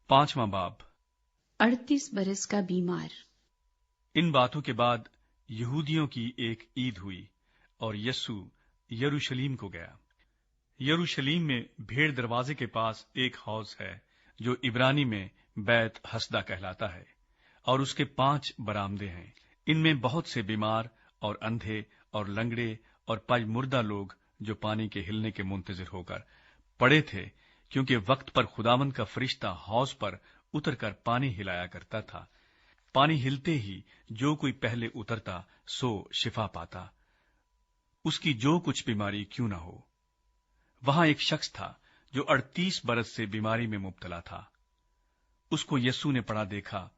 5वां बाब। 38 बरस का बीमार। इन बातों के बाद यहूदियों की एक ईद हुई और यस्सु यरूशलेम को गया। यरूशलेम में भेड़ दरवाजे के पास एक हौज है जो इब्रानी में बैत हसदा कहलाता है, और उसके 5 बरामदे हैं। इनमें बहुत से बीमार और अंधे और लंगड़े और पजमुर्दा लोग जो पानी के हिलने के मुंतजिर होकर पड़े थे, क्योंकि वक्त पर खुदावंद का फरिश्ता हौज पर उतरकर पानी हिलाया करता था। पानी हिलते ही जो कोई पहले उतरता सो शिफा पाता, उसकी जो कुछ बीमारी क्यों न हो। वहां एक शख्स था जो 38 बरस से बीमारी में मुब्तला था। उसको यस्सु ने पड़ा देखा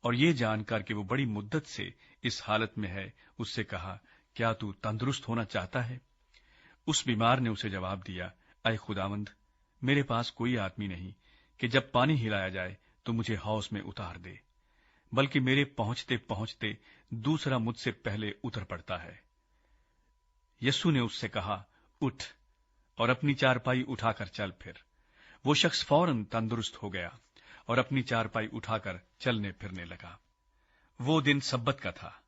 और ये जानकर कि वो बड़ी मुद्दत से इस हालत में है, उससे कहा, क्या तू तंदुरुस्त होना चाहता है? उस बीमार ने उसे जवाब दिया, ऐ खुदावंद, मेरे पास कोई आदमी नहीं कि जब पानी हिलाया जाए तो मुझे हौज में उतार दे, बल्कि मेरे पहुंचते पहुंचते दूसरा मुझसे पहले उतर पड़ता है। यस्सु ने उससे कहा, उठ और अपनी चारपाई उठाकर चल फिर। वो शख्स फौरन तंदुरुस्त हो गया और अपनी चारपाई उठाकर चलने फिरने लगा। वो दिन सब्बत का था।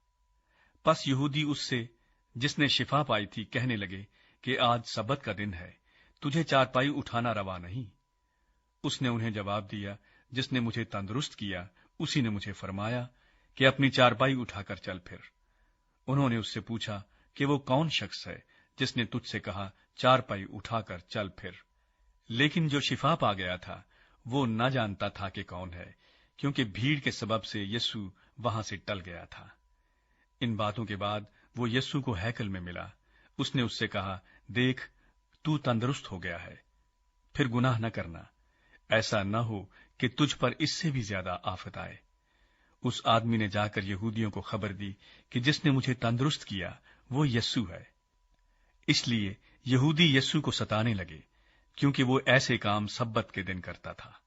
पस यहूदी उससे, जिसने शिफा पाई थी, कहने लगे कि आज सब्बत का दिन है, तुझे चारपाई उठाना रवा नहीं। उसने उन्हें जवाब दिया, जिसने मुझे तंदुरुस्त किया उसी ने मुझे फरमाया कि अपनी चारपाई उठाकर चल फिर। उन्होंने उससे पूछा कि वो कौन शख्स है जिसने तुझसे कहा, चारपाई उठाकर चल फिर। लेकिन जो शिफा पा गया था वो न जानता था कि कौन है, क्योंकि भीड़ के सबब से यस्सु वहां से टल गया था। इन बातों के बाद वो यस्सु को हैकल में मिला। उसने उससे कहा, देख, तू तंदुरुस्त हो गया है, फिर गुनाह न करना, ऐसा न हो कि तुझ पर इससे भी ज्यादा आफत आए। उस आदमी ने जाकर यहूदियों को खबर दी कि जिसने मुझे तंदुरुस्त किया वो यस्सु है। इसलिए यहूदी यस्सु को सताने लगे, क्योंकि वो ऐसे काम सब्बत के दिन करता था।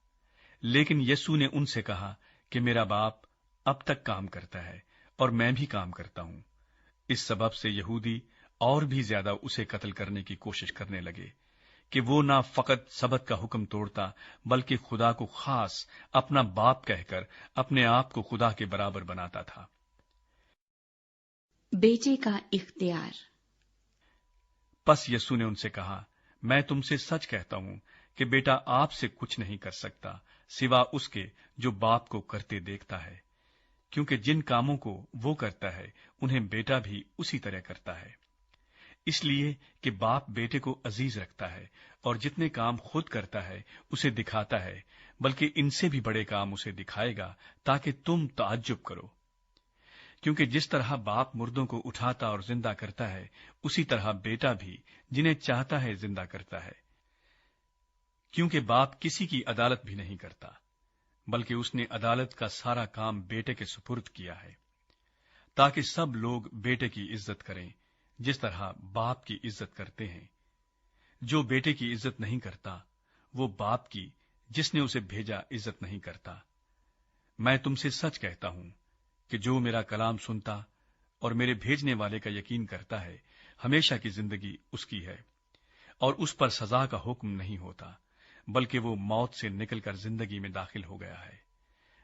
लेकिन यस्सु ने उनसे कहा कि मेरा बाप अब तक काम करता है और मैं भी काम करता हूं। इस सबब से यहूदी और भी ज्यादा उसे कत्ल करने की कोशिश करने लगे कि वो ना फकत सबत का हुक्म तोड़ता, बल्कि खुदा को खास अपना बाप कहकर अपने आप को खुदा के बराबर बनाता था। बेटे का इख्तियार। पस यस्सु ने उनसे कहा, मैं तुमसे सच कहता हूं कि बेटा आपसे कुछ नहीं कर सकता सिवा उसके जो बाप को करते देखता है, क्योंकि जिन कामों को वो करता है उन्हें बेटा भी उसी तरह करता है। इसलिए कि बाप बेटे को अजीज रखता है और जितने काम खुद करता है उसे दिखाता है, बल्कि इनसे भी बड़े काम उसे दिखाएगा, ताकि तुम ताज्जुब करो। क्योंकि जिस तरह बाप मुर्दों को उठाता और जिंदा करता है, उसी तरह बेटा भी जिन्हें चाहता है जिंदा करता है। क्योंकि बाप किसी की अदालत भी नहीं करता, बल्कि उसने अदालत का सारा काम बेटे के सुपुर्द किया है, ताकि सब लोग बेटे की इज्जत करें जिस तरह बाप की इज्जत करते हैं। जो बेटे की इज्जत नहीं करता वो बाप की, जिसने उसे भेजा, इज्जत नहीं करता। मैं तुमसे सच कहता हूं कि जो मेरा कलाम सुनता और मेरे भेजने वाले का यकीन करता है, हमेशा की जिंदगी उसकी है और उस पर सजा का हुक्म नहीं होता, बल्कि वो मौत से निकलकर जिंदगी में दाखिल हो गया है।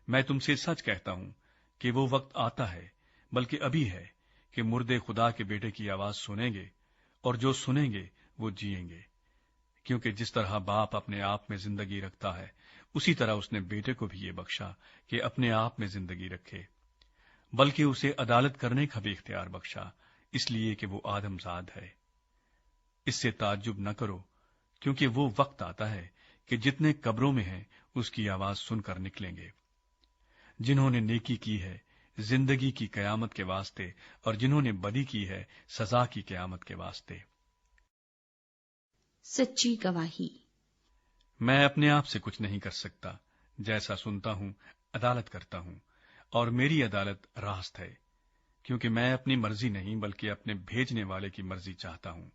मैं तुमसे सच कहता हूं कि वो वक्त आता है, बल्कि अभी है, कि मुर्दे खुदा के बेटे की आवाज सुनेंगे, और जो सुनेंगे वो जिएंगे। क्योंकि जिस तरह बाप अपने आप में जिंदगी रखता है, उसी तरह उसने बेटे को भी ये बख्शा कि अपने आप में जिंदगी रखे, बल्कि उसे अदालत करने का भी इख्तियार बख्शा, इसलिए कि वो आदमजाद है। इससे ताज्जुब न करो, क्योंकि वो वक्त आता है कि जितने कब्रों में हैं उसकी आवाज सुनकर निकलेंगे। जिन्होंने नेकी की है जिंदगी की कयामत के वास्ते, और जिन्होंने बदी की है सजा की कयामत के वास्ते। सच्ची गवाही। मैं अपने आप से कुछ नहीं कर सकता, जैसा सुनता हूं अदालत करता हूं, और मेरी अदालत रास्त है, क्योंकि मैं अपनी मर्जी नहीं बल्कि अपने भेजने वाले की मर्जी चाहता हूं।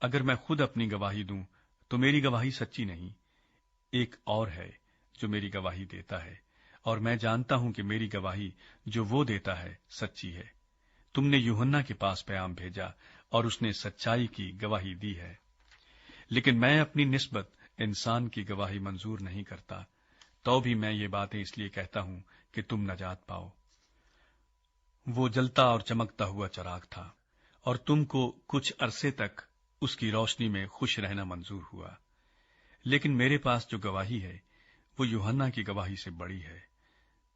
अगर मैं खुद अपनी गवाही दूं तो मेरी गवाही सच्ची नहीं, एक और है जो मेरी गवाही देता है, और मैं जानता हूं कि मेरी गवाही जो वो देता है सच्ची है। तुमने यूहन्ना के पास पैगाम भेजा और उसने सच्चाई की गवाही दी है, लेकिन मैं अपनी निस्बत इंसान की गवाही मंजूर नहीं करता, تو بھی میں یہ باتیں اس لیے کہتا ہوں کہ تم نجات پاؤ۔ وہ جلتا اور چمکتا ہوا چراغ تھا، اور تم کو کچھ عرصے تک اس کی روشنی میں خوش رہنا منظور ہوا۔ لیکن میرے پاس جو گواہی ہے وہ یوحنا کی گواہی سے بڑی ہے،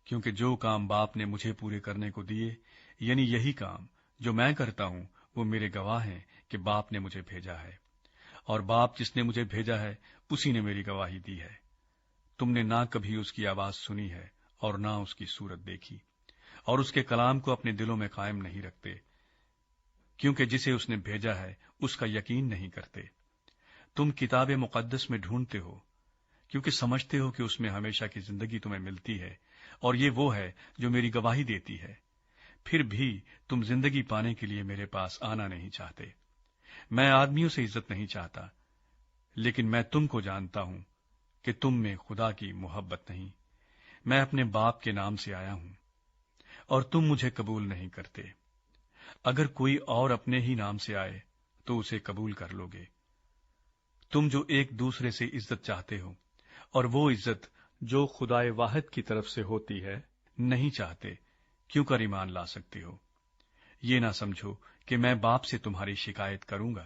کیونکہ جو کام باپ نے مجھے پورے کرنے کو دیے، یعنی یہی کام جو میں کرتا ہوں، وہ میرے گواہ ہیں کہ باپ نے مجھے بھیجا ہے، اور باپ جس نے مجھے بھیجا ہے اسی نے میری گواہی دی ہے۔ تم نے نہ کبھی اس کی آواز سنی ہے اور نہ اس کی صورت دیکھی، اور اس کے کلام کو اپنے دلوں میں قائم نہیں رکھتے، کیونکہ جسے اس نے بھیجا ہے اس کا یقین نہیں کرتے۔ تم کتاب مقدس میں ڈھونڈتے ہو، کیونکہ سمجھتے ہو کہ اس میں ہمیشہ کی زندگی تمہیں ملتی ہے، اور یہ وہ ہے جو میری گواہی دیتی ہے۔ پھر بھی تم زندگی پانے کے لیے میرے پاس آنا نہیں چاہتے۔ میں آدمیوں سے عزت نہیں چاہتا، لیکن میں تم کو جانتا ہوں کہ تم میں خدا کی محبت نہیں۔ میں اپنے باپ کے نام سے آیا ہوں، اور تم مجھے قبول نہیں کرتے۔ اگر کوئی اور اپنے ہی نام سے آئے تو اسے قبول کر لو گے۔ تم جو ایک دوسرے سے عزت چاہتے ہو، اور وہ عزت جو خدائے واحد کی طرف سے ہوتی ہے نہیں چاہتے، کیوں کر ایمان لا سکتے ہو؟ یہ نہ سمجھو کہ میں باپ سے تمہاری شکایت کروں گا۔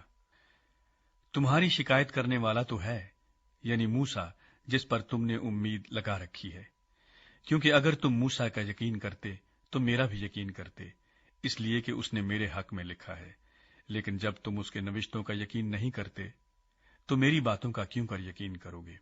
تمہاری شکایت کرنے والا تو ہے، یعنی موسیٰ، جس پر تم نے امید لگا رکھی ہے۔ کیونکہ اگر تم موسیٰ کا یقین کرتے تو میرا بھی یقین کرتے، اس لیے کہ اس نے میرے حق میں لکھا ہے۔ لیکن جب تم اس کے نوشتوں کا یقین نہیں کرتے تو میری باتوں کا کیوں کر یقین کرو گے؟